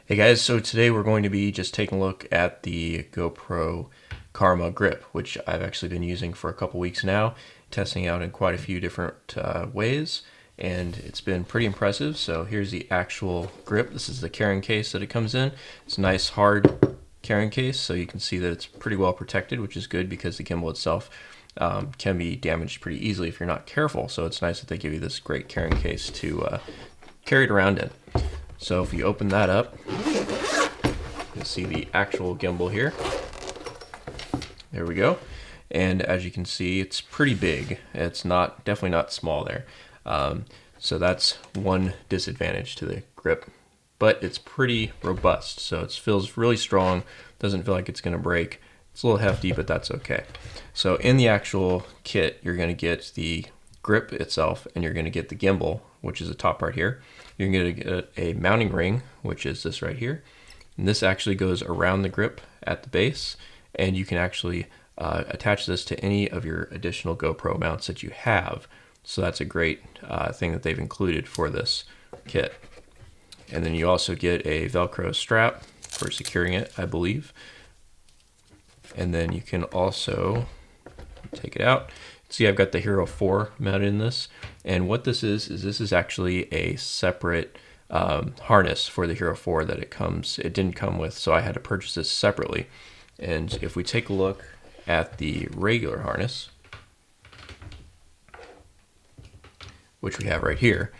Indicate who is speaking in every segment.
Speaker 1: Hey guys, so today we're going to be just taking a look at the GoPro Karma Grip, which I've actually been using for a couple weeks now, testing out in quite a few different ways, and it's been pretty impressive. So here's the actual grip. This is the carrying case that it comes in. It's a nice hard carrying case, so you can see that it's pretty well protected, which is good because the gimbal itself can be damaged pretty easily if you're not careful. So it's nice that they give you this great carrying case to carry it around in. So if you open that up, you'll see the actual gimbal here. There we go. And as you can see, it's pretty big. It's definitely not small there. So that's one disadvantage to the grip, but it's pretty robust. So it feels really strong. Doesn't feel like it's going to break. It's a little hefty, but that's okay. So in the actual kit, you're going to get the grip itself, and you're going to get the gimbal, which is the top part here. You're going to get a mounting ring, which is this right here. And this actually goes around the grip at the base, and you can actually attach this to any of your additional GoPro mounts that you have. So that's a great thing that they've included for this kit. And then you also get a Velcro strap for securing it, I believe. And then you can also take it out. See, I've got the Hero 4 mounted in this, and what this is actually a separate harness for the Hero 4 that it didn't come with, so I had to purchase this separately. And if we take a look at the regular harness, which we have right here,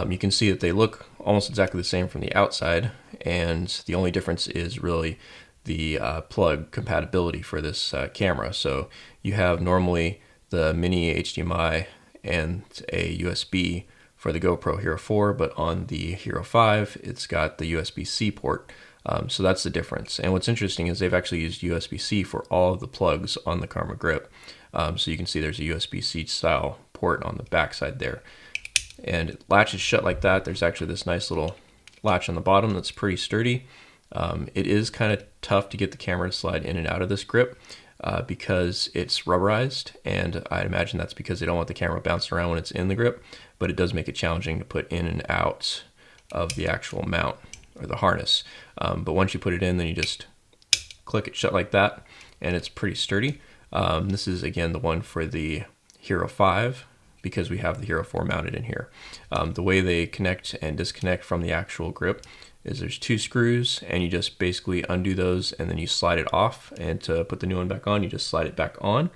Speaker 1: you can see that they look almost exactly the same from the outside, and the only difference is really the plug compatibility for this camera. So you have normally the mini HDMI and a USB for the GoPro Hero 4, but on the Hero 5, it's got the USB-C port. So that's the difference. And what's interesting is they've actually used USB-C for all of the plugs on the Karma Grip. So you can see there's a USB-C style port on the backside there. And it latches shut like that. There's actually this nice little latch on the bottom that's pretty sturdy. It is kind of tough to get the camera to slide in and out of this grip because it's rubberized, and I'd imagine that's because they don't want the camera bouncing around when it's in the grip, but it does make it challenging to put in and out of the actual mount or the harness. But once you put it in, then you just click it shut like that, and it's pretty sturdy. This is, again, the one for the Hero 5, because we have the Hero 4 mounted in here. The way they connect and disconnect from the actual grip is there's two screws, and you just basically undo those, and then you slide it off, and to put the new one back on, you just slide it back on.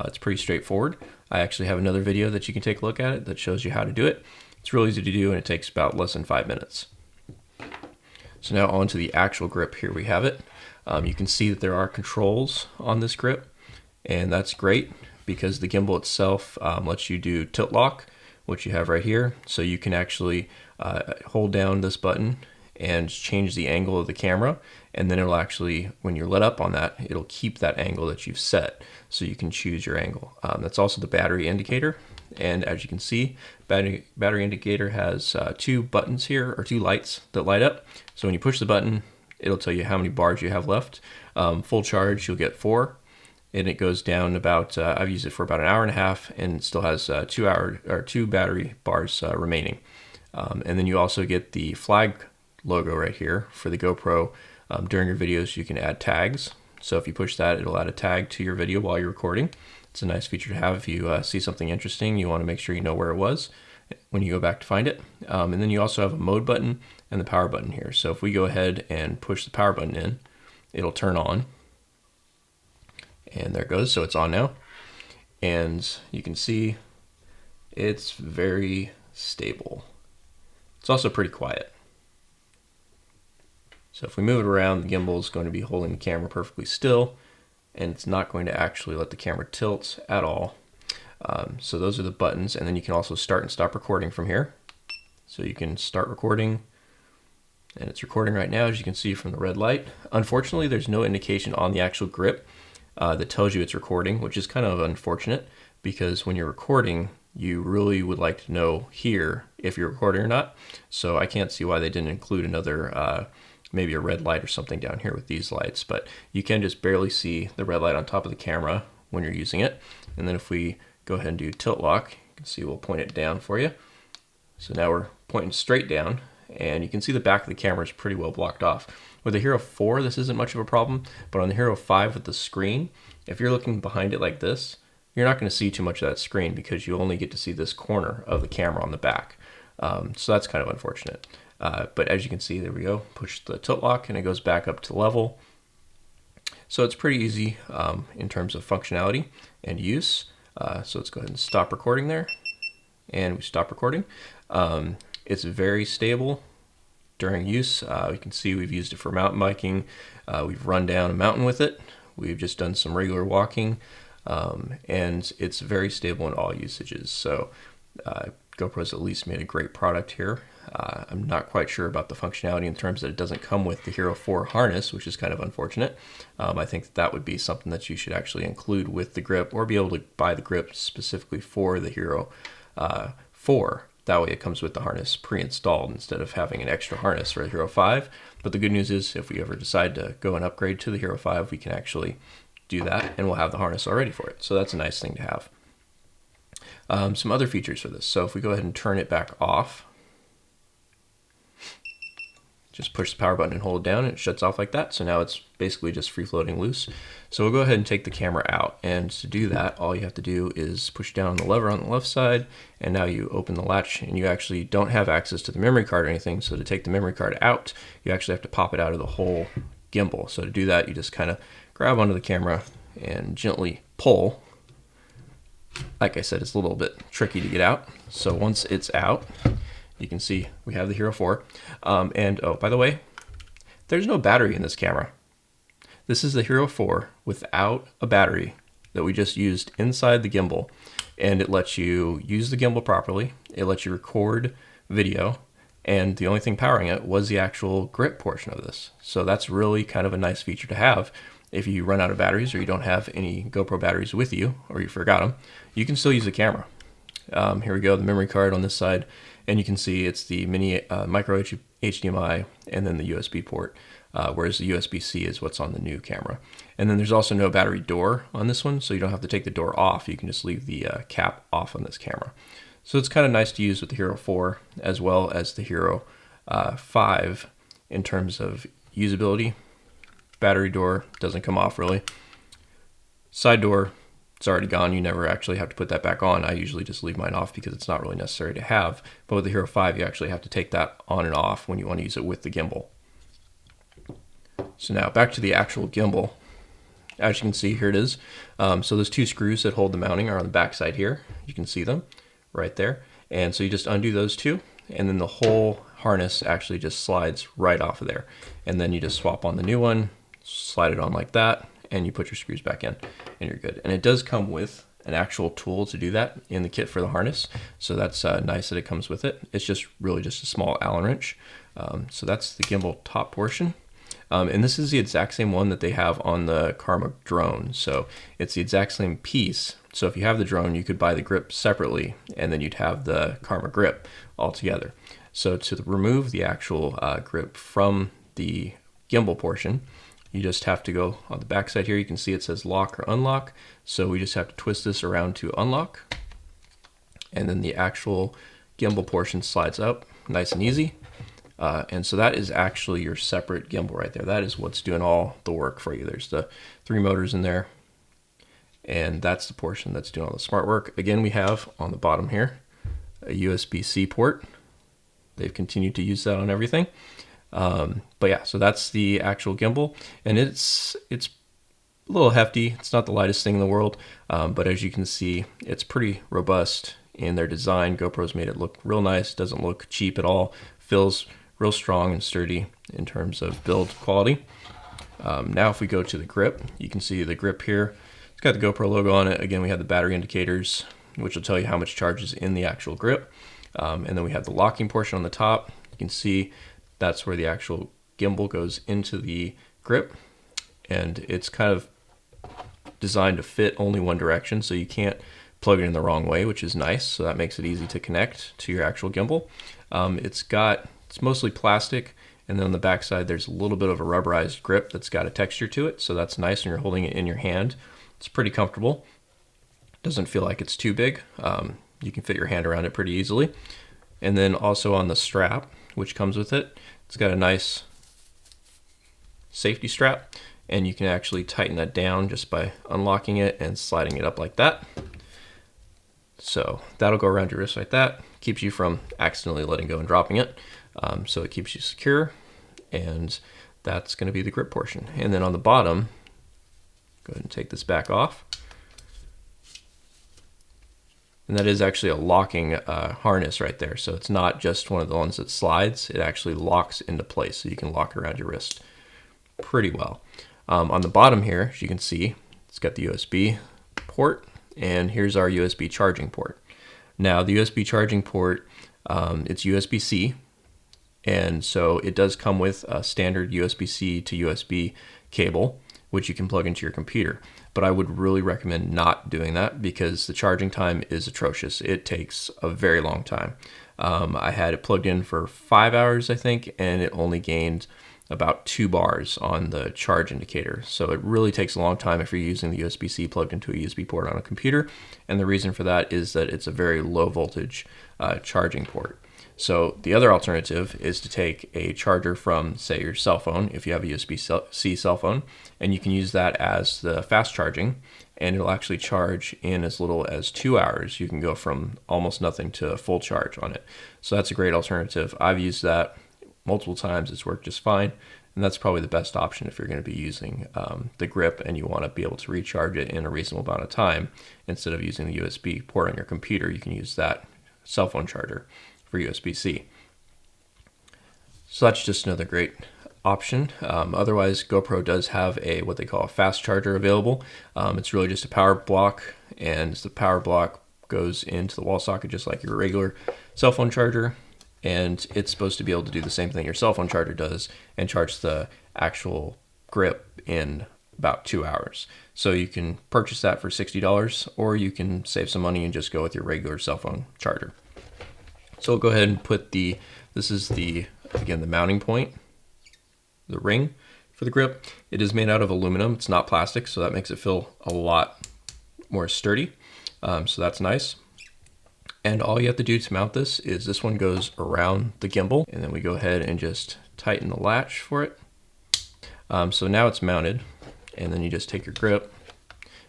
Speaker 1: It's pretty straightforward. I actually have another video that you can take a look at it that shows you how to do it. It's real easy to do, and it takes about less than 5 minutes. So now on to the actual grip. Here we have it. You can see that there are controls on this grip, and that's great because the gimbal itself lets you do tilt lock, which you have right here. So you can actually hold down this button and change the angle of the camera, and then it'll actually, when you're let up on that, it'll keep that angle that you've set, so you can choose your angle. That's also the battery indicator, and as you can see, battery indicator has two buttons here, or two lights that light up. So when you push the button, it'll tell you how many bars you have left. Full charge, you'll get 4, and it goes down about, I've used it for about an hour and a half, and it still has 2 battery bars remaining. And then you also get the flag logo right here for the GoPro. During your videos, you can add tags. So if you push that, it'll add a tag to your video while you're recording. It's a nice feature to have if you see something interesting. You want to make sure you know where it was when you go back to find it. And then you also have a mode button and the power button here. So if we go ahead and push the power button in, it'll turn on. And there it goes. So it's on now. And you can see it's very stable. It's also pretty quiet. So if we move it around, the gimbal is going to be holding the camera perfectly still, and it's not going to actually let the camera tilt at all. So those are the buttons, and then you can also start and stop recording from here. So you can start recording, and it's recording right now, as you can see from the red light. Unfortunately, there's no indication on the actual grip that tells you it's recording, which is kind of unfortunate, because when you're recording, you really would like to know here if you're recording or not. So I can't see why they didn't include another maybe a red light or something down here with these lights, but you can just barely see the red light on top of the camera when you're using it. And then if we go ahead and do tilt lock, you can see we'll point it down for you. So now we're pointing straight down, and you can see the back of the camera is pretty well blocked off. With the Hero 4, this isn't much of a problem, but on the Hero 5 with the screen, if you're looking behind it like this, you're not going to see too much of that screen because you only get to see this corner of the camera on the back. So that's kind of unfortunate. But as you can see, there we go, push the tilt lock and it goes back up to level. So it's pretty easy in terms of functionality and use. So let's go ahead and stop recording there. And we stop recording. It's very stable during use. You can see we've used it for mountain biking. We've run down a mountain with it. We've just done some regular walking. And it's very stable in all usages. So GoPro's at least made a great product here. I'm not quite sure about the functionality in terms that it doesn't come with the Hero 4 harness, which is kind of unfortunate. I think that would be something that you should actually include with the grip, or be able to buy the grip specifically for the Hero 4. That way it comes with the harness pre-installed instead of having an extra harness for the Hero 5. But the good news is if we ever decide to go and upgrade to the Hero 5, we can actually do that and we'll have the harness already for it. So that's a nice thing to have. Some other features for this. So if we go ahead and turn it back off, just push the power button and hold it down and it shuts off like that. So now it's basically just free floating loose. So we'll go ahead and take the camera out. And to do that, all you have to do is push down on the lever on the left side. And now you open the latch and you actually don't have access to the memory card or anything. So to take the memory card out, you actually have to pop it out of the whole gimbal. So to do that, you just kind of grab onto the camera and gently pull. Like I said, it's a little bit tricky to get out. So once it's out, you can see we have the Hero 4. And oh, by the way, there's no battery in this camera. This is the Hero 4 without a battery that we just used inside the gimbal. And it lets you use the gimbal properly. It lets you record video. And the only thing powering it was the actual grip portion of this. So that's really kind of a nice feature to have. If you run out of batteries or you don't have any GoPro batteries with you or you forgot them, you can still use the camera. Here we go, the memory card on this side, and you can see it's the mini micro HDMI and then the USB port, whereas the USB-C is what's on the new camera. And then there's also no battery door on this one, so you don't have to take the door off. You can just leave the cap off on this camera. So it's kind of nice to use with the Hero 4 as well as the Hero 5 in terms of usability. Battery door doesn't come off really. Side door, it's already gone. You never actually have to put that back on. I usually just leave mine off because it's not really necessary to have. But with the Hero 5, you actually have to take that on and off when you want to use it with the gimbal. So now back to the actual gimbal. As you can see, here it is. So those two screws that hold the mounting are on the back side here. You can see them right there. And so you just undo those two, and then the whole harness actually just slides right off of there. And then you just swap on the new one, slide it on like that, and you put your screws back in and you're good. And it does come with an actual tool to do that in the kit for the harness. So that's nice that it comes with it. It's just really just a small Allen wrench. So that's the gimbal top portion. And this is the exact same one that they have on the Karma drone. So it's the exact same piece. So if you have the drone, you could buy the grip separately and then you'd have the Karma grip all together. So to remove the actual grip from the gimbal portion, you just have to go on the back side here. You can see it says lock or unlock. So we just have to twist this around to unlock. And then the actual gimbal portion slides up nice and easy. And so that is actually your separate gimbal right there. That is what's doing all the work for you. There's the 3 motors in there. And that's the portion that's doing all the smart work. Again, we have on the bottom here a USB-C port. They've continued to use that on everything. But yeah, so that's the actual gimbal, and it's a little hefty. It's not the lightest thing in the world, but as you can see, it's pretty robust in their design. GoPro's made it look real nice. Doesn't look cheap at all. Feels real strong and sturdy in terms of build quality. Now if we go to the grip, you can see the grip here. It's got the GoPro logo on it. Again, we have the battery indicators, which will tell you how much charge is in the actual grip. And then we have the locking portion on the top. You can see that's where the actual gimbal goes into the grip, and it's kind of designed to fit only one direction, so you can't plug it in the wrong way, which is nice. So that makes it easy to connect to your actual gimbal. It's mostly plastic, and then on the back side there's a little bit of a rubberized grip that's got a texture to it, so that's nice when you're holding it in your hand. It's pretty comfortable. Doesn't feel like it's too big. You can fit your hand around it pretty easily. And then also on the strap, which comes with it, it's got a nice safety strap, and you can actually tighten that down just by unlocking it and sliding it up like that. So that'll go around your wrist like that, keeps you from accidentally letting go and dropping it. So it keeps you secure, and that's going to be the grip portion. And then on the bottom, go ahead and take this back off. And that is actually a locking harness right there. So it's not just one of the ones that slides, it actually locks into place, so you can lock around your wrist pretty well. On the bottom here, as you can see, it's got the USB port, and here's our USB charging port. Now the USB charging port, it's USB-C, and so it does come with a standard USB-C to USB cable, which you can plug into your computer. But I would really recommend not doing that because the charging time is atrocious. It takes a very long time. I had it plugged in for 5 hours, I think, and it only gained about 2 bars on the charge indicator. So it really takes a long time if you're using the USB-C plugged into a USB port on a computer. And the reason for that is that it's a very low voltage charging port. So the other alternative is to take a charger from, say, your cell phone, if you have a USB-C cell phone, and you can use that as the fast charging, and it'll actually charge in as little as 2 hours. You can go from almost nothing to a full charge on it. So that's a great alternative. I've used that multiple times. It's worked just fine, and that's probably the best option if you're going to be using the grip and you want to be able to recharge it in a reasonable amount of time. Instead of using the USB port on your computer, you can use that cell phone charger for USB-C. So that's just another great option. Otherwise, GoPro does have what they call a fast charger available. It's really just a power block, and the power block goes into the wall socket just like your regular cell phone charger, and it's supposed to be able to do the same thing your cell phone charger does and charge the actual grip in about 2 hours. So you can purchase that for $60, or you can save some money and just go with your regular cell phone charger. So we'll go ahead and put this is again, the mounting point, the ring for the grip. It is made out of aluminum. It's not plastic, so that makes it feel a lot more sturdy. So that's nice. And all you have to do to mount this one goes around the gimbal, and then we go ahead and just tighten the latch for it. So now it's mounted, and then you just take your grip,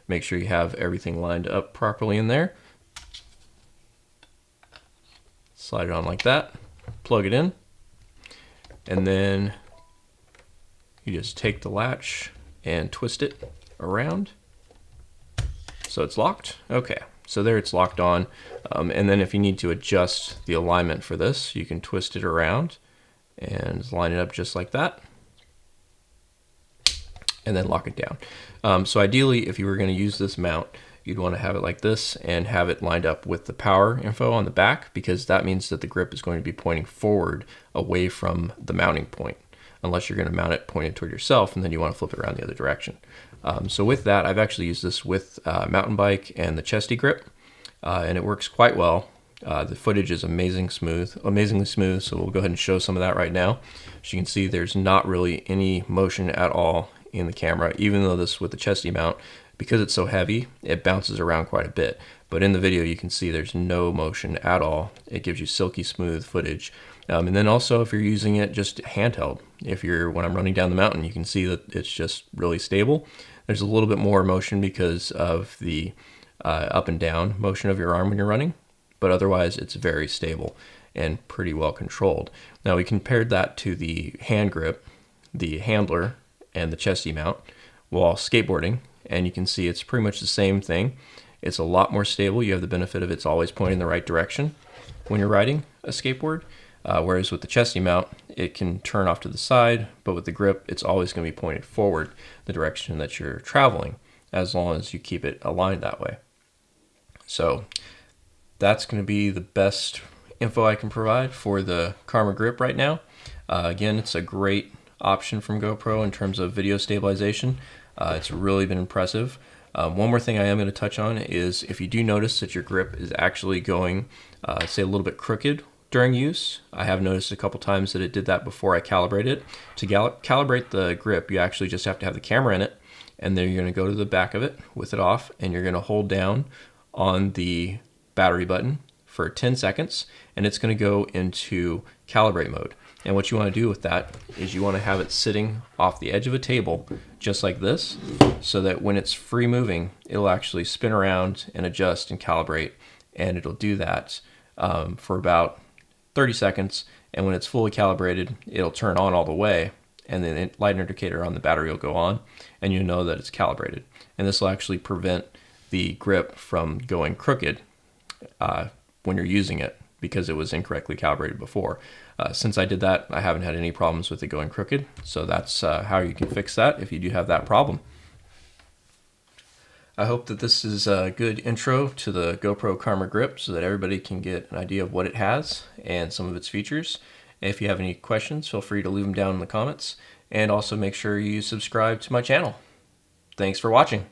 Speaker 1: make sure you have everything lined up properly in there. Slide it on like that, plug it in, and then you just take the latch and twist it around. So it's locked. Okay, so there it's locked on. And then if you need to adjust the alignment for this, you can twist it around and line it up just like that, and then lock it down. So ideally, if you were going to use this mount, you'd want to have it like this and have it lined up with the power info on the back, because that means that the grip is going to be pointing forward away from the mounting point, unless you're going to mount it pointed toward yourself and then you want to flip it around the other direction. So with that, I've actually used this with mountain bike and the chesty grip, and it works quite well. The footage is amazingly smooth, so we'll go ahead and show some of that right now. As you can see, there's not really any motion at all in the camera, even though this with the chesty mount, because it's so heavy, it bounces around quite a bit. But in the video, you can see there's no motion at all. It gives you silky smooth footage. And then also, if you're using it just handheld, when I'm running down the mountain, you can see that it's just really stable. There's a little bit more motion because of the up and down motion of your arm when you're running, but otherwise it's very stable and pretty well controlled. Now we compared that to the hand grip, the handler, and the chesty mount while skateboarding, and you can see it's pretty much the same thing. It's a lot more stable. You have the benefit of it's always pointing in the right direction when you're riding a skateboard, whereas with the chesty mount, it can turn off to the side, but with the grip, it's always going to be pointed forward the direction that you're traveling, as long as you keep it aligned that way. So that's going to be the best info I can provide for the Karma Grip right now. Again, it's a great option from GoPro in terms of video stabilization. It's really been impressive. One more thing I am going to touch on is if you do notice that your grip is actually going, say, a little bit crooked during use. I have noticed a couple times that it did that before I calibrated it. To calibrate the grip, you actually just have to have the camera in it, and then you're going to go to the back of it with it off, and you're going to hold down on the battery button for 10 seconds, and it's going to go into calibrate mode. And what you want to do with that is you want to have it sitting off the edge of a table, just like this, so that when it's free moving, it'll actually spin around and adjust and calibrate, and it'll do that for about 30 seconds. And when it's fully calibrated, it'll turn on all the way, and then the light indicator on the battery will go on, and you know that it's calibrated. And this will actually prevent the grip from going crooked when you're using it, because it was incorrectly calibrated before. Since I did that, I haven't had any problems with it going crooked, so that's how you can fix that if you do have that problem. I hope that this is a good intro to the GoPro Karma Grip so that everybody can get an idea of what it has and some of its features. If you have any questions, feel free to leave them down in the comments, and also make sure you subscribe to my channel. Thanks for watching.